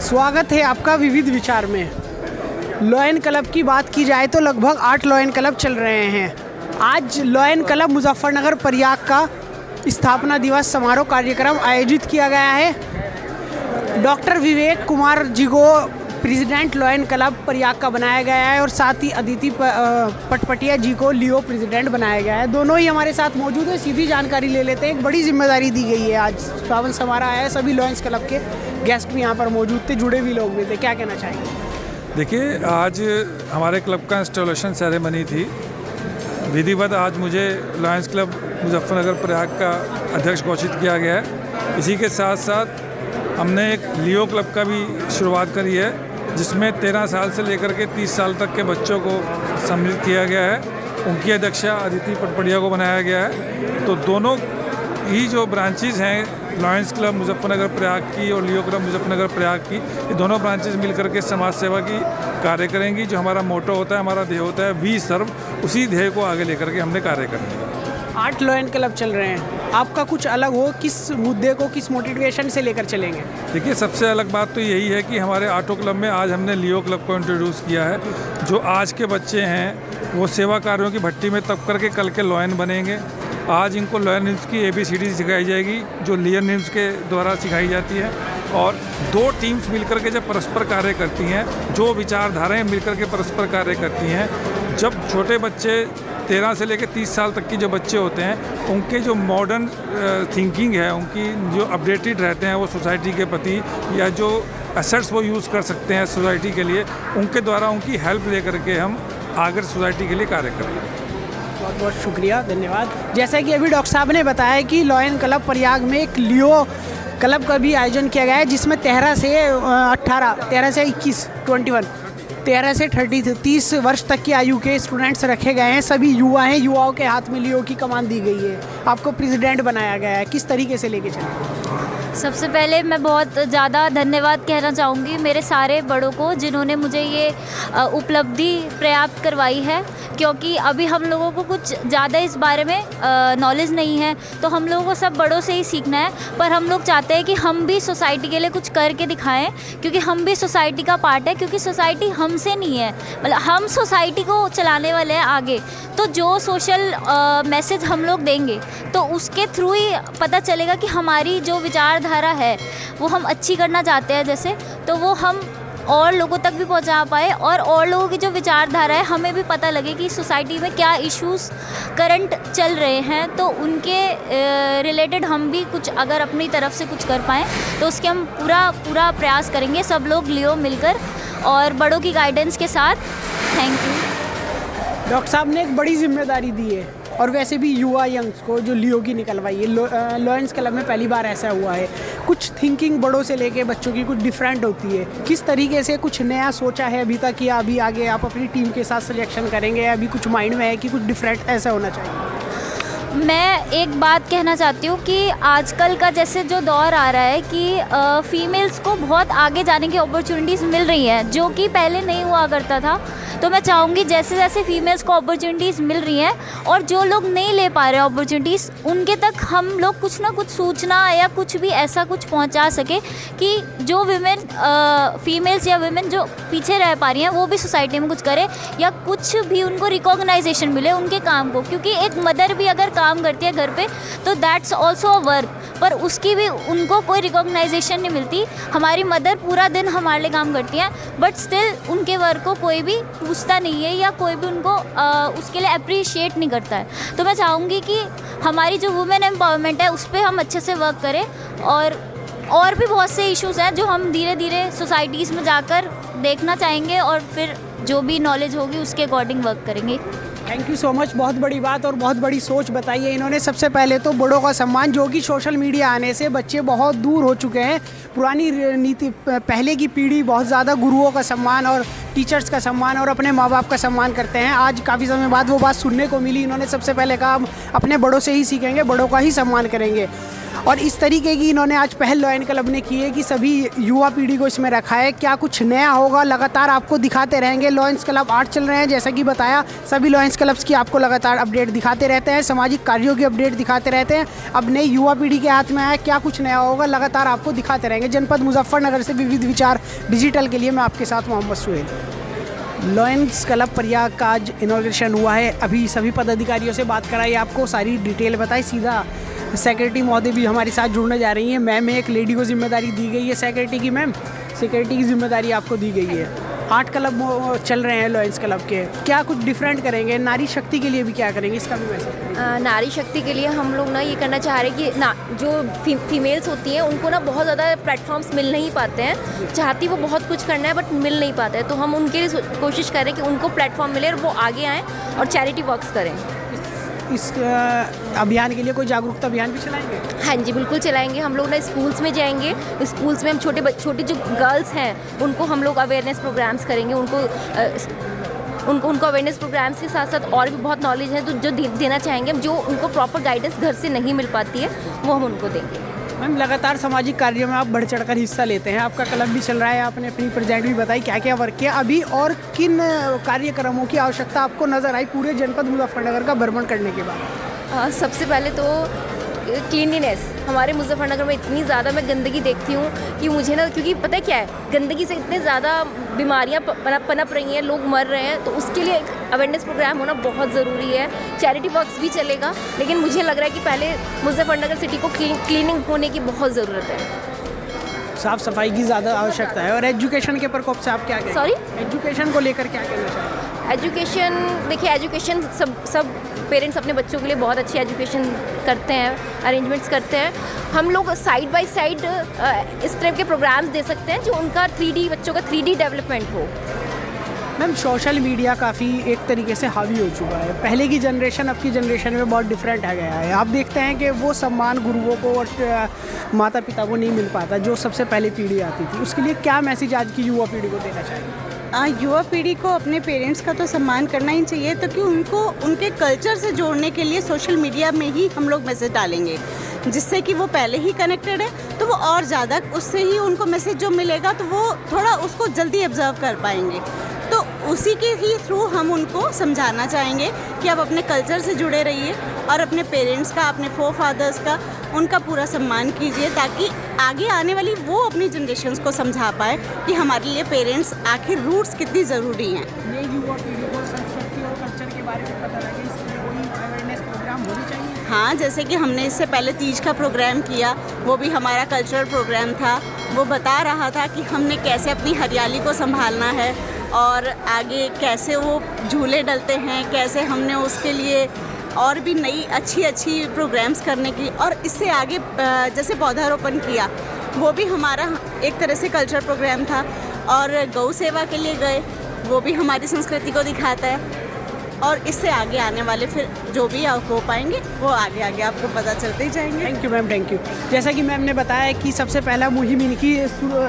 स्वागत है आपका विविध विचार में। लॉयन क्लब की बात की जाए तो लगभग 8 लॉयन क्लब चल रहे हैं। आज लॉयन क्लब मुजफ्फरनगर प्रयाग का स्थापना दिवस समारोह कार्यक्रम आयोजित किया गया है। डॉक्टर विवेक कुमार जी को प्रेसिडेंट लॉयन क्लब प्रयाग का बनाया गया है और साथ ही अदिति पटपटिया जी को लियो प्रेसिडेंट बनाया गया है। दोनों ही हमारे साथ मौजूद है, सीधी जानकारी ले लेते हैं। एक बड़ी जिम्मेदारी दी गई है, आज पावन समारोह है, सभी लॉयंस क्लब के गेस्ट भी यहाँ पर मौजूद थे, जुड़े भी लोग भी थे। क्या कहना चाहेंगे? देखिए, आज हमारे क्लब का इंस्टॉलेशन सेरेमनी थी। विधिवत आज मुझे लॉयंस क्लब मुजफ्फरनगर प्रयाग का अध्यक्ष घोषित किया गया है। इसी के साथ साथ हमने एक लियो क्लब का भी शुरुआत करी है, जिसमें 13 साल से लेकर के 30 साल तक के बच्चों को सम्मिलित किया गया है। उनकी अध्यक्षा अदिति पटपटिया को बनाया गया है। तो दोनों ही जो ब्रांचेस हैं, लॉयंस क्लब मुजफ्फरनगर प्रयाग की और लियो क्लब मुजफ्फरनगर प्रयाग की, ये दोनों ब्रांचेस मिलकर के समाज सेवा की कार्य करेंगी। जो हमारा मोटो होता है, हमारा ध्येय होता है वी सर्व, उसी ध्येय को आगे लेकर के हमने कार्य करना है। 8 लॉयन क्लब चल रहे हैं, आपका कुछ अलग हो, किस मुद्दे को किस मोटिवेशन से लेकर चलेंगे? देखिए, सबसे अलग बात तो यही है कि हमारे 8 क्लब में आज हमने लियो क्लब को इंट्रोड्यूस किया है। जो आज के बच्चे हैं वो सेवा कार्यों की भट्टी में तप करके कल के लॉयन बनेंगे। आज इनको लॉयन निम्स की ABCD सिखाई जाएगी, जो लियन निम्स के द्वारा सिखाई जाती है। और 2 टीम्स मिलकर के जब परस्पर कार्य करती हैं, जो विचारधाराएँ मिलकर के परस्पर कार्य करती हैं, जब छोटे बच्चे 13 से लेकर 30 साल तक के जो बच्चे होते हैं, उनके जो मॉडर्न थिंकिंग है, उनकी जो अपडेटेड रहते हैं वो सोसाइटी के प्रति, या जो एसेट्स वो यूज़ कर सकते हैं सोसाइटी के लिए, उनके द्वारा उनकी हेल्प लेकर के हम आगे सोसाइटी के लिए कार्य करेंगे। बहुत बहुत शुक्रिया, धन्यवाद। जैसा कि अभी डॉक्टर साहब ने बताया कि लॉयन क्लब प्रयाग में एक लियो क्लब का भी आयोजन किया गया है, जिसमें 13 से 21 13 से 30 वर्ष तक की आयु के स्टूडेंट्स रखे गए हैं। सभी युवा हैं, युवाओं के हाथ में लियो की कमान दी गई है। आपको प्रेसिडेंट बनाया गया है, किस तरीके से लेके चलें? सबसे पहले मैं बहुत ज़्यादा धन्यवाद कहना चाहूँगी मेरे सारे बड़ों को, जिन्होंने मुझे ये उपलब्धि प्राप्त करवाई है, क्योंकि अभी हम लोगों को कुछ ज़्यादा इस बारे में नॉलेज नहीं है। तो हम लोगों को सब बड़ों से ही सीखना है, पर हम लोग चाहते हैं कि हम भी सोसाइटी के लिए कुछ करके दिखाएं, क्योंकि हम भी सोसाइटी का पार्ट है। क्योंकि सोसाइटी हमसे नहीं है, मतलब हम सोसाइटी को चलाने वाले हैं आगे। तो जो सोशल मैसेज हम लोग देंगे, तो उसके थ्रू ही पता चलेगा कि हमारी जो विचारधारा है वो हम अच्छी करना चाहते हैं, जैसे तो वो हम और लोगों तक भी पहुंचा पाए, और लोगों की जो विचारधारा है हमें भी पता लगे कि सोसाइटी में क्या इश्यूज़ करंट चल रहे हैं। तो उनके रिलेटेड हम भी कुछ अगर अपनी तरफ से कुछ कर पाएँ, तो उसके हम पूरा प्रयास करेंगे, सब लोग लियो मिलकर और बड़ों की गाइडेंस के साथ। Thank you. डॉक्टर साहब ने एक बड़ी जिम्मेदारी दी है, और वैसे भी युवा यंग्स को जो लियो की निकलवाई है। लॉयंस क्लब में पहली बार ऐसा हुआ है। कुछ थिंकिंग बड़ों से लेके बच्चों की कुछ डिफरेंट होती है। किस तरीके से कुछ नया सोचा है अभी तक, या अभी आगे आप अपनी टीम के साथ सिलेक्शन करेंगे, अभी कुछ माइंड में है कि कुछ डिफरेंट ऐसा होना चाहिए? मैं एक बात कहना चाहती हूँ कि आजकल का जैसे जो दौर आ रहा है कि फ़ीमेल्स को बहुत आगे जाने की अपॉर्चुनिटीज़ मिल रही हैं, जो कि पहले नहीं हुआ करता था। तो मैं चाहूँगी जैसे जैसे फीमेल्स को अपॉर्चुनिटीज़ मिल रही हैं, और जो लोग नहीं ले पा रहे अपॉर्चुनिटीज़, उनके तक हम लोग कुछ ना कुछ सूचना या कुछ भी ऐसा कुछ पहुँचा सके कि जो विमेन फीमेल्स या विमेन जो पीछे रह पा रही हैं, वो भी सोसाइटी में कुछ करे, या कुछ भी उनको रिकॉग्नाइजेशन मिले उनके काम को। क्योंकि एक मदर भी अगर काम करती है घर पे, तो दैट्स ऑल्सो अ वर्क, पर उसकी भी उनको कोई रिकॉग्नाइजेशन नहीं मिलती। हमारी मदर पूरा दिन हमारे लिए काम करती हैं, बट स्टिल उनके वर्क को कोई भी पूछता नहीं है, या कोई भी उनको उसके लिए अप्रिशिएट नहीं करता है। तो मैं चाहूँगी कि हमारी जो वुमेन एम्पावरमेंट है उस पर हम अच्छे से वर्क करें, और भी बहुत से इश्यूज़ हैं जो हम धीरे धीरे सोसाइटीज़ में जाकर देखना चाहेंगे, और फिर जो भी नॉलेज होगी उसके अकॉर्डिंग वर्क करेंगे। Thank you so much. बहुत बड़ी बात और बहुत बड़ी सोच बताई है इन्होंने। सबसे पहले तो बड़ों का सम्मान, जो कि सोशल मीडिया आने से बच्चे बहुत दूर हो चुके हैं। पुरानी नीति, पहले की पीढ़ी बहुत ज़्यादा गुरुओं का सम्मान और टीचर्स का सम्मान और अपने माँ बाप का सम्मान करते हैं। आज काफ़ी समय बाद वो बात सुनने को मिली। इन्होंने सबसे पहले कहा हम अपने बड़ों से ही सीखेंगे, बड़ों का ही सम्मान करेंगे। और इस तरीके की इन्होंने आज पहल लॉयन क्लब ने की है कि सभी युवा पीढ़ी को इसमें रखा है। क्या कुछ नया होगा लगातार आपको दिखाते रहेंगे। लॉयंस क्लब 8 चल रहे हैं, जैसा कि बताया सभी लॉयंस लॉयंस क्लब्स की आपको लगातार अपडेट दिखाते रहते हैं, सामाजिक कार्यों की अपडेट दिखाते रहते हैं। अब नई युवा पीढ़ी के हाथ में आया, क्या कुछ नया होगा लगातार आपको दिखाते रहेंगे। जनपद मुजफ्फरनगर से विविध विचार डिजिटल के लिए मैं आपके साथ मोहम्मद सुहेल। लॉयंस क्लब प्रयाग का आज इनॉग्रेशन हुआ है। अभी सभी पदाधिकारियों से बात कराई, आपको सारी डिटेल बताई। सीधा सेक्रेटरी महोदय भी हमारे साथ जुड़ने जा रही हैं। मैम, एक लेडी को जिम्मेदारी दी गई है सेक्रेटरी की। मैम, सिक्योरिटी की जिम्मेदारी आपको दी गई है। 8 क्लब चल रहे हैं लॉयंस क्लब के, क्या कुछ डिफरेंट करेंगे? नारी शक्ति के लिए भी क्या करेंगे, इसका भी मैसेज? नारी शक्ति के लिए हम लोग ना ये करना चाह रहे हैं कि ना जो फीमेल्स होती हैं उनको ना बहुत ज़्यादा प्लेटफॉर्म्स मिल नहीं पाते हैं। चाहती वो बहुत कुछ करना है बट मिल नहीं पाता है, तो हम उनके लिए कोशिश करें कि उनको प्लेटफॉर्म मिले और वो आगे आएँ और चैरिटी वर्क्स करें। इस अभियान के लिए कोई जागरूकता अभियान भी चलाएंगे? हाँ जी, बिल्कुल चलाएंगे। हम लोग ना स्कूल्स में जाएंगे, स्कूल्स में हम छोटी जो गर्ल्स हैं उनको हम लोग अवेयरनेस प्रोग्राम्स करेंगे। उनको अवेयरनेस प्रोग्राम्स के साथ साथ और भी बहुत नॉलेज है तो जो देना चाहेंगे, जो उनको प्रॉपर गाइडेंस घर से नहीं मिल पाती है वो हम उनको देंगे। मैम, लगातार सामाजिक कार्यों में आप बढ़ चढ़कर हिस्सा लेते हैं, आपका क्लब भी चल रहा है, आपने अपनी प्रेजेंट भी बताई क्या क्या वर्क किया। अभी और किन कार्यक्रमों की आवश्यकता आपको नज़र आई पूरे जनपद मुजफ्फरनगर का भ्रमण करने के बाद? सबसे पहले तो क्लीनलीनेस। हमारे मुजफ्फरनगर में इतनी ज़्यादा मैं गंदगी देखती हूँ कि मुझे ना, क्योंकि पता क्या है, गंदगी से इतने ज़्यादा बीमारियाँ पनप रही हैं, लोग मर रहे हैं, तो उसके लिए एक अवेयरनेस प्रोग्राम होना बहुत ज़रूरी है। चैरिटी वर्क्स भी चलेगा, लेकिन मुझे लग रहा है कि पहले मुजफ्फरनगर सिटी को क्लीनिंग होने की बहुत ज़रूरत है। साफ़ सफाई की ज़्यादा आवश्यकता है। और एजुकेशन के प्रकोप से आप क्या कहेंगे? सॉरी, एजुकेशन को लेकर क्या कहना चाहेंगे? एजुकेशन, देखिए एजुकेशन सब पेरेंट्स अपने बच्चों के लिए बहुत अच्छी एजुकेशन करते हैं, अरेंजमेंट्स करते हैं। हम लोग साइड बाय साइड इस तरह के प्रोग्राम्स दे सकते हैं जो उनका 3D, बच्चों का 3D डेवलपमेंट हो। मैम, सोशल मीडिया काफ़ी एक तरीके से हावी हो चुका है। पहले की जनरेशन अब की जनरेशन में बहुत डिफरेंट आ गया है। आप देखते हैं कि वो सम्मान गुरुओं को और माता पिता को नहीं मिल पाता जो सबसे पहले पीढ़ी आती थी। उसके लिए क्या मैसेज आज की युवा पीढ़ी को देना चाहिए? युवा पीढ़ी को अपने पेरेंट्स का तो सम्मान करना ही चाहिए, तो कि उनको उनके कल्चर से जोड़ने के लिए सोशल मीडिया में ही हम लोग मैसेज डालेंगे, जिससे कि वो पहले ही कनेक्टेड है तो वो और ज़्यादा उससे ही उनको मैसेज जो मिलेगा तो वो थोड़ा उसको जल्दी ऑब्जर्व कर पाएंगे। तो उसी के ही थ्रू हम उनको समझाना चाहेंगे कि आप अपने कल्चर से जुड़े रहिए और अपने पेरेंट्स का, अपने फोरफादर्स का, उनका पूरा सम्मान कीजिए, ताकि आगे आने वाली वो अपनी जनरेशन्स को समझा पाए कि हमारे लिए पेरेंट्स आखिर रूट्स कितनी ज़रूरी हैं। ये युवा पीढ़ी को संस्कृति और कल्चर के बारे में पता लगे, इसके लिए कोई अवेयरनेस प्रोग्राम होने चाहिए? हाँ, जैसे कि हमने इससे पहले तीज का प्रोग्राम किया, वो भी हमारा कल्चरल प्रोग्राम था। वो बता रहा था कि हमने कैसे अपनी हरियाली को संभालना है और आगे कैसे वो झूले डलते हैं, कैसे हमने उसके लिए और भी नई अच्छी प्रोग्राम्स करने की, और इससे आगे जैसे पौधारोपण किया, वो भी हमारा एक तरह से कल्चरल प्रोग्राम था। और गौ सेवा के लिए गए, वो भी हमारी संस्कृति को दिखाता है। और इससे आगे आने वाले फिर जो भी हो पाएंगे वो आगे आपको पता चलते ही जाएंगे। Thank you ma'am, thank you. जैसा कि मैम ने बताया कि सबसे पहला मुहिम इनकी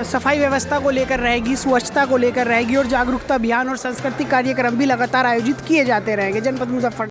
सफाई व्यवस्था को लेकर रहेगी, स्वच्छता को लेकर रहेगी और जागरूकता अभियान और सांस्कृतिक कार्यक्रम भी लगातार आयोजित किए जाते रहेंगे जनपद मुजफ्फरनगर।